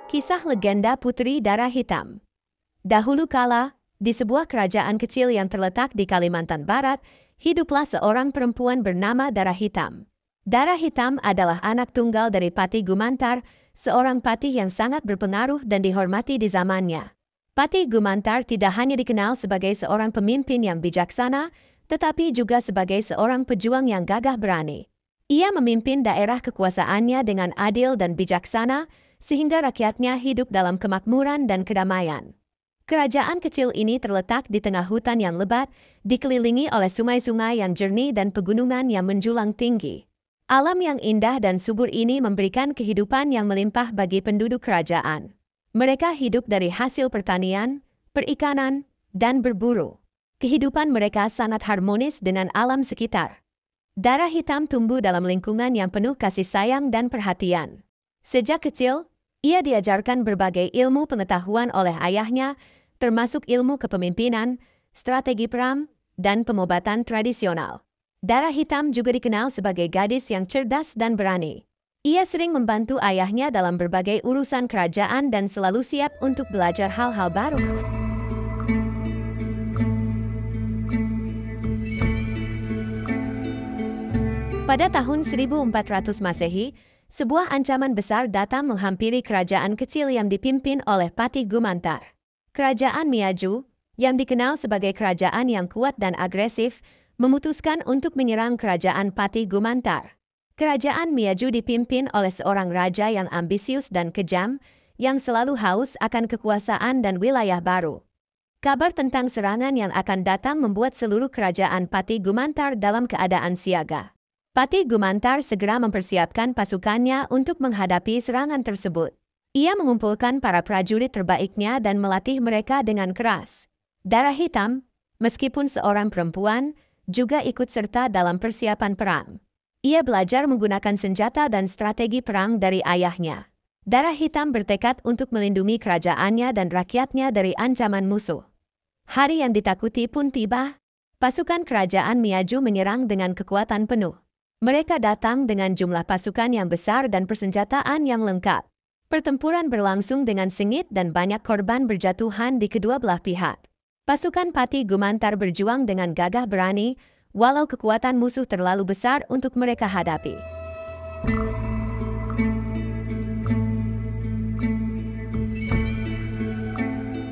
Kisah legenda Putri Darah Hitam. Dahulu kala, di sebuah kerajaan kecil yang terletak di Kalimantan Barat, hiduplah seorang perempuan bernama Darah Hitam. Darah Hitam adalah anak tunggal dari Patih Gumantar, seorang patih yang sangat berpengaruh dan dihormati di zamannya. Patih Gumantar tidak hanya dikenal sebagai seorang pemimpin yang bijaksana, tetapi juga sebagai seorang pejuang yang gagah berani. Ia memimpin daerah kekuasaannya dengan adil dan bijaksana, sehingga rakyatnya hidup dalam kemakmuran dan kedamaian. Kerajaan kecil ini terletak di tengah hutan yang lebat, dikelilingi oleh sungai-sungai yang jernih dan pegunungan yang menjulang tinggi. Alam yang indah dan subur ini memberikan kehidupan yang melimpah bagi penduduk kerajaan. Mereka hidup dari hasil pertanian, perikanan, dan berburu. Kehidupan mereka sangat harmonis dengan alam sekitar. Darah Hitam tumbuh dalam lingkungan yang penuh kasih sayang dan perhatian. Sejak kecil, ia diajarkan berbagai ilmu pengetahuan oleh ayahnya, termasuk ilmu kepemimpinan, strategi perang, dan pengobatan tradisional. Darah Hitam juga dikenal sebagai gadis yang cerdas dan berani. Ia sering membantu ayahnya dalam berbagai urusan kerajaan dan selalu siap untuk belajar hal-hal baru. Pada tahun 1400 Masehi, sebuah ancaman besar datang menghampiri kerajaan kecil yang dipimpin oleh Patih Gumantar. Kerajaan Miaju, yang dikenal sebagai kerajaan yang kuat dan agresif, memutuskan untuk menyerang kerajaan Patih Gumantar. Kerajaan Miaju dipimpin oleh seorang raja yang ambisius dan kejam, yang selalu haus akan kekuasaan dan wilayah baru. Kabar tentang serangan yang akan datang membuat seluruh kerajaan Patih Gumantar dalam keadaan siaga. Patih Gumantar segera mempersiapkan pasukannya untuk menghadapi serangan tersebut. Ia mengumpulkan para prajurit terbaiknya dan melatih mereka dengan keras. Darah Hitam, meskipun seorang perempuan, juga ikut serta dalam persiapan perang. Ia belajar menggunakan senjata dan strategi perang dari ayahnya. Darah Hitam bertekad untuk melindungi kerajaannya dan rakyatnya dari ancaman musuh. Hari yang ditakuti pun tiba. Pasukan kerajaan Miaju menyerang dengan kekuatan penuh. Mereka datang dengan jumlah pasukan yang besar dan persenjataan yang lengkap. Pertempuran berlangsung dengan sengit dan banyak korban berjatuhan di kedua belah pihak. Pasukan Patih Gumantar berjuang dengan gagah berani, walau kekuatan musuh terlalu besar untuk mereka hadapi.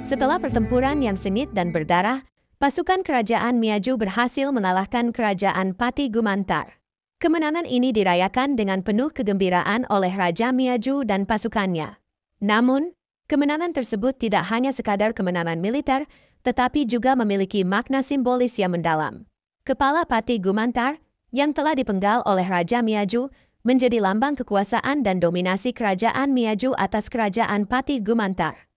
Setelah pertempuran yang sengit dan berdarah, pasukan kerajaan Miaju berhasil mengalahkan kerajaan Patih Gumantar. Kemenangan ini dirayakan dengan penuh kegembiraan oleh Raja Miaju dan pasukannya. Namun, kemenangan tersebut tidak hanya sekadar kemenangan militer, tetapi juga memiliki makna simbolis yang mendalam. Kepala Patih Gumantar, yang telah dipenggal oleh Raja Miaju, menjadi lambang kekuasaan dan dominasi kerajaan Miaju atas kerajaan Patih Gumantar.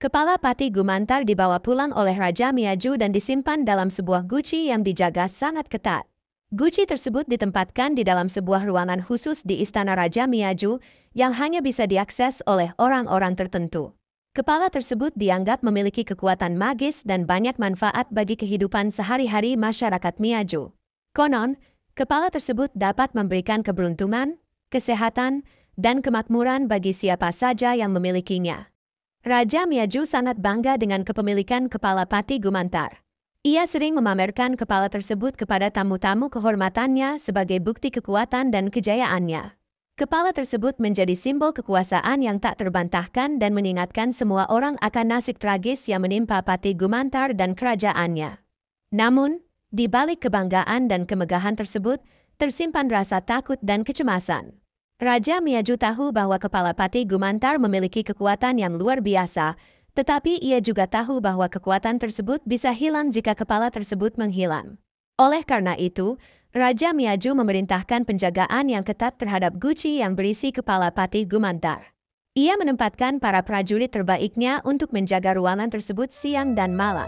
Kepala Patih Gumantar dibawa pulang oleh Raja Miaju dan disimpan dalam sebuah guci yang dijaga sangat ketat. Guci tersebut ditempatkan di dalam sebuah ruangan khusus di Istana Raja Miaju yang hanya bisa diakses oleh orang-orang tertentu. Kepala tersebut dianggap memiliki kekuatan magis dan banyak manfaat bagi kehidupan sehari-hari masyarakat Miaju. Konon, kepala tersebut dapat memberikan keberuntungan, kesehatan, dan kemakmuran bagi siapa saja yang memilikinya. Raja Miaju sangat bangga dengan kepemilikan kepala Patih Gumantar. Ia sering memamerkan kepala tersebut kepada tamu-tamu kehormatannya sebagai bukti kekuatan dan kejayaannya. Kepala tersebut menjadi simbol kekuasaan yang tak terbantahkan dan mengingatkan semua orang akan nasib tragis yang menimpa Patih Gumantar dan kerajaannya. Namun, di balik kebanggaan dan kemegahan tersebut, tersimpan rasa takut dan kecemasan. Raja Miaju tahu bahwa kepala Patih Gumantar memiliki kekuatan yang luar biasa, tetapi ia juga tahu bahwa kekuatan tersebut bisa hilang jika kepala tersebut menghilang. Oleh karena itu, Raja Miaju memerintahkan penjagaan yang ketat terhadap guci yang berisi kepala Patih Gumantar. Ia menempatkan para prajurit terbaiknya untuk menjaga ruangan tersebut siang dan malam.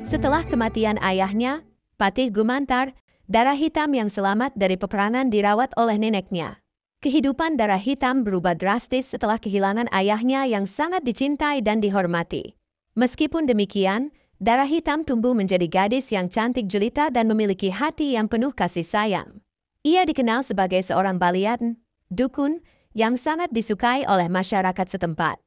Setelah kematian ayahnya, Patih Gumantar, Darah Hitam yang selamat dari peperangan dirawat oleh neneknya. Kehidupan Darah Hitam berubah drastis setelah kehilangan ayahnya yang sangat dicintai dan dihormati. Meskipun demikian, Darah Hitam tumbuh menjadi gadis yang cantik jelita dan memiliki hati yang penuh kasih sayang. Ia dikenal sebagai seorang balian, dukun, yang sangat disukai oleh masyarakat setempat.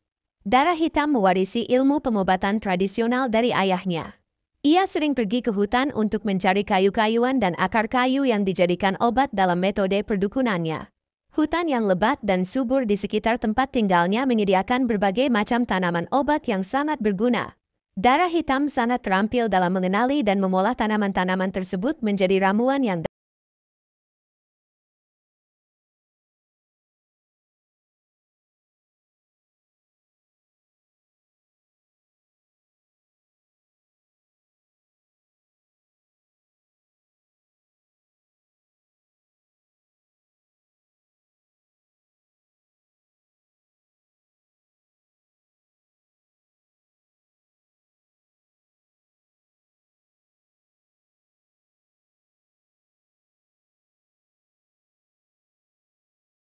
Darah Hitam mewarisi ilmu pengobatan tradisional dari ayahnya. Ia sering pergi ke hutan untuk mencari kayu-kayuan dan akar kayu yang dijadikan obat dalam metode perdukunannya. Hutan yang lebat dan subur di sekitar tempat tinggalnya menyediakan berbagai macam tanaman obat yang sangat berguna. Darah Hitam sangat terampil dalam mengenali dan mengolah tanaman-tanaman tersebut menjadi ramuan yang